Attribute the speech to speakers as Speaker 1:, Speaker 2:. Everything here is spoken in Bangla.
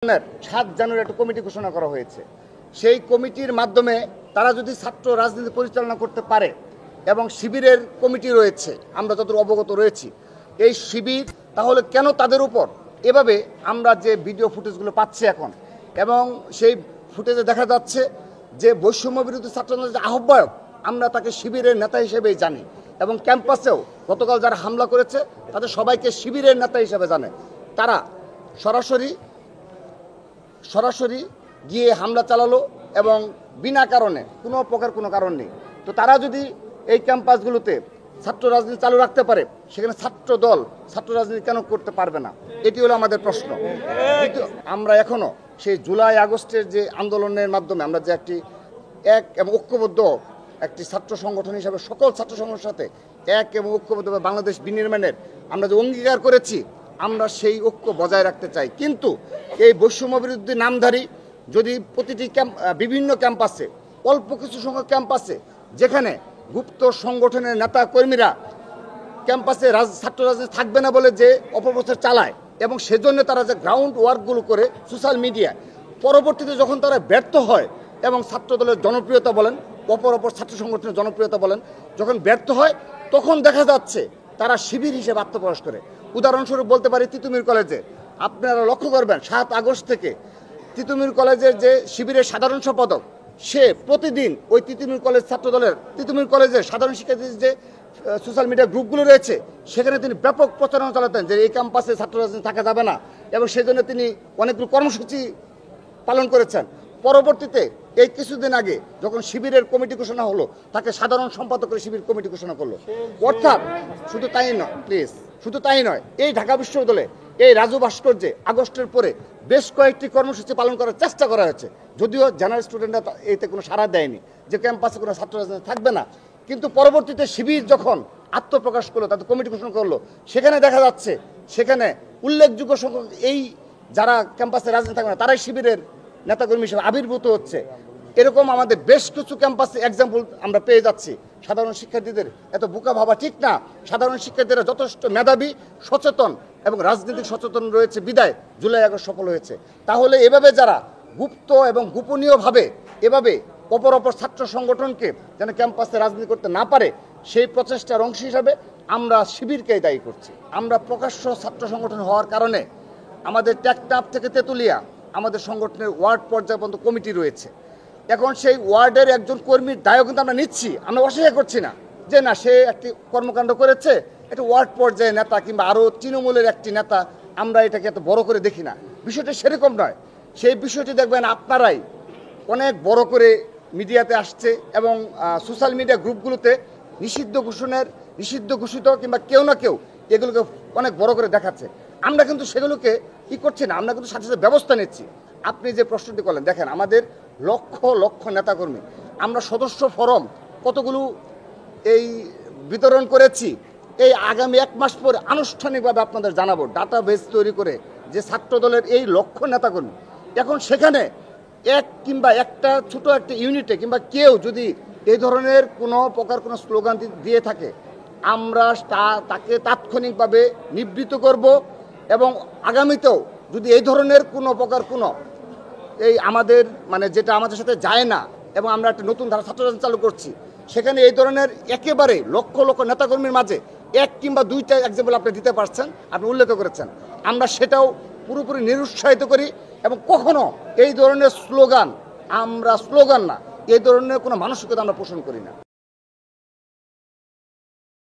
Speaker 1: 7 জানুয়ারি একটা কমিটি ঘোষণা করা হয়েছে। সেই কমিটির মাধ্যমে তারা যদি ছাত্র রাজনীতি পরিচালনা করতে পারে এবং শিবিরের কমিটি রয়েছে, আমরা যতটুকু অবগত রয়েছি এই শিবির, তাহলে কেন তাদের উপর এভাবে আমরা যে ভিডিও ফুটেজগুলো পাচ্ছি এখন, এবং সেই ফুটেজে দেখা যাচ্ছে যে বৈষম্য বিরোধী ছাত্র আন্দোলনের আহ্বায়ক, আমরা তাকে শিবিরের নেতা হিসেবেই জানি, এবং ক্যাম্পাসেও গতকাল যারা হামলা করেছে তাদের সবাইকে শিবিরের নেতা হিসেবে জানে। তারা সরাসরি গিয়ে হামলা চালালো এবং বিনা কারণে কোনো কারণ নেই। তো তারা যদি এই ক্যাম্পাসগুলোতে ছাত্র রাজনীতি চালু রাখতে পারে, সেখানে ছাত্র দল ছাত্র রাজনীতি কেন করতে পারবে না? এটি হলো আমাদের প্রশ্ন। কিন্তু আমরা এখনো সেই জুলাই আগস্টের যে আন্দোলনের মাধ্যমে আমরা যে এক এবং ঐক্যবদ্ধ একটি ছাত্র সংগঠন হিসাবে সকল ছাত্র সংগঠনের সাথে এক এবং ঐক্যবদ্ধভাবে বাংলাদেশ বিনির্মাণের আমরা যে অঙ্গীকার করেছি, আমরা সেই ঐক্য বজায় রাখতে চাই। কিন্তু এই বৈষম্য বিরোধী নামধারী যদি প্রতিটি বিভিন্ন ক্যাম্পাসে, অল্প কিছু সংখ্যক ক্যাম্পাসে যেখানে গুপ্ত সংগঠনের নেতা কর্মীরা ক্যাম্পাসে ছাত্র রাজনীতি থাকবে না বলে যে অপপ্রচার চালায়, এবং সেজন্য তারা যে গ্রাউন্ড ওয়ার্কগুলো করে সোশ্যাল মিডিয়া, পরবর্তীতে যখন তারা ব্যর্থ হয় এবং ছাত্র দলের জনপ্রিয়তা বলেন, অপর ছাত্র সংগঠনের জনপ্রিয়তা বলেন, যখন ব্যর্থ হয় তখন দেখা যাচ্ছে তারা শিবির হিসেবে আত্মপ্রকাশ করে। উদাহরণস্বরূপ বলতে পারি, তিতুমির কলেজে আপনারা লক্ষ্য করবেন 7 আগস্ট থেকে তিতুমির কলেজের যে শিবিরের সাধারণ সম্পাদক, সে প্রতিদিন ওই তিতুমির কলেজ ছাত্র দলের তিতুমির কলেজের সাধারণ শিক্ষার্থীদের যে সোশ্যাল মিডিয়া গ্রুপগুলো রয়েছে সেখানে তিনি ব্যাপক প্রচারণা চালাতেন যে এই ক্যাম্পাসে ছাত্র রাজনীতি থাকা যাবে না, এবং সেজন্য তিনি অনেকগুলো কর্মসূচি পালন করেছেন। পরবর্তীতে এই কিছুদিন আগে যখন শিবিরের কমিটি ঘোষণা হলো, তাকে সাধারণ সম্পাদক করে শিবির কমিটি ঘোষণা করলো। অর্থাৎ শুধু তাই নয়, এই ঢাকা বিশ্ববিদ্যালয়ে এই রাজু ভাস্কর্যে আগস্টের পরে বেশ কয়েকটি কর্মসূচি পালন করার চেষ্টা করা হয়েছে, যদিও জেনারেল স্টুডেন্টরা এতে কোনো সাড়া দেয়নি যে ক্যাম্পাসে কোনো ছাত্র রাজনীতি থাকবে না। কিন্তু পরবর্তীতে শিবির যখন আত্মপ্রকাশ করলো, তাদের কমিটি ঘোষণা করলো, সেখানে দেখা যাচ্ছে সেখানে উল্লেখযোগ্য সংখ্যক এই যারা ক্যাম্পাসে রাজনীতি থাকবে না তারাই শিবিরের নেতাকর্মী হিসেবে আবির্ভূত হচ্ছে। এরকম আমাদের বেশ কিছু ক্যাম্পাসে এক্সাম্পল আমরা পেয়ে যাচ্ছি। সাধারণ শিক্ষার্থীদের এত বোকা ভাবা ঠিক না। সাধারণ শিক্ষার্থীরা যথেষ্ট মেধাবী, সচেতন এবং রাজনৈতিক সচেতন রয়েছে বিদায় জুলাই আগস্ট সফল হয়েছে। তাহলে এভাবে যারা গুপ্ত এবং গোপনীয়ভাবে এভাবে অপর ছাত্র সংগঠনকে যেন ক্যাম্পাসে রাজনীতি করতে না পারে, সেই প্রচেষ্টার অংশ হিসাবে আমরা শিবিরকেই দায়ী করছি। আমরা প্রকাশ্য ছাত্র সংগঠন হওয়ার কারণে আমাদের টেকনাফ থেকে তেঁতুলিয়া আমাদের সংগঠনের ওয়ার্ড পর্যায় পর্যন্ত কমিটি রয়েছে। এখন সেই ওয়ার্ডের একজন কর্মীর দায়ও কিন্তু আমরা নিচ্ছি, আমরা অস্বীকার করছি না যে না, সে একটি কর্মকাণ্ড করেছে, একটা ওয়ার্ড পর্যায়ে নেতা কিংবা আরও তৃণমূলের একটি নেতা, আমরা এটাকে এত বড় করে দেখি না। বিষয়টি সেরকম নয়। সেই বিষয়টি দেখবেন আপনারাই অনেক বড় করে মিডিয়াতে আসছে এবং সোশ্যাল মিডিয়া গ্রুপগুলোতে নিষিদ্ধ ঘোষিত কিংবা কেউ না কেউ এগুলোকে অনেক বড় করে দেখাচ্ছে। আমরা কিন্তু সেগুলোকে করছি না, আমরা কিন্তু সাথে সাথে ব্যবস্থা নিচ্ছি। আপনি যে প্রশ্নটি করলেন, দেখেন আমাদের লক্ষ নেতাকর্মী, আমরা সদস্য ফরম কতগুলো এই বিতরণ করেছি, এই আগামী 1 মাস পরে আনুষ্ঠানিকভাবে আপনাদের জানাবো, ডাটাবেস তৈরি করে যে ছাত্র দলের এই লক্ষ নেতাকর্মী। এখন সেখানে একটা ছোট একটা ইউনিটে কিংবা কেউ যদি এই ধরনের কোনো স্লোগান দিয়ে থাকে, আমরা তাকে তাৎক্ষণিকভাবে নিবৃত্ত করব, এবং আগামীতেও যদি এই ধরনের কোনো এই আমাদের যেটা আমাদের সাথে যায় না, এবং আমরা একটা নতুন ধারা ছাত্র রাজনীতি চালু করছি, সেখানে এই ধরনের একেবারে লক্ষ নেতাকর্মীর মাঝে 1 কিংবা 2টা এক্সাম্পল আপনি দিতে পারছেন, আপনি উল্লেখ করেছেন, আমরা সেটাও পুরোপুরি নিরুৎসাহিত করি। এবং কখনো এই ধরনের স্লোগান না, এই ধরনের কোনো মানসিকতা আমরা পোষণ করি না।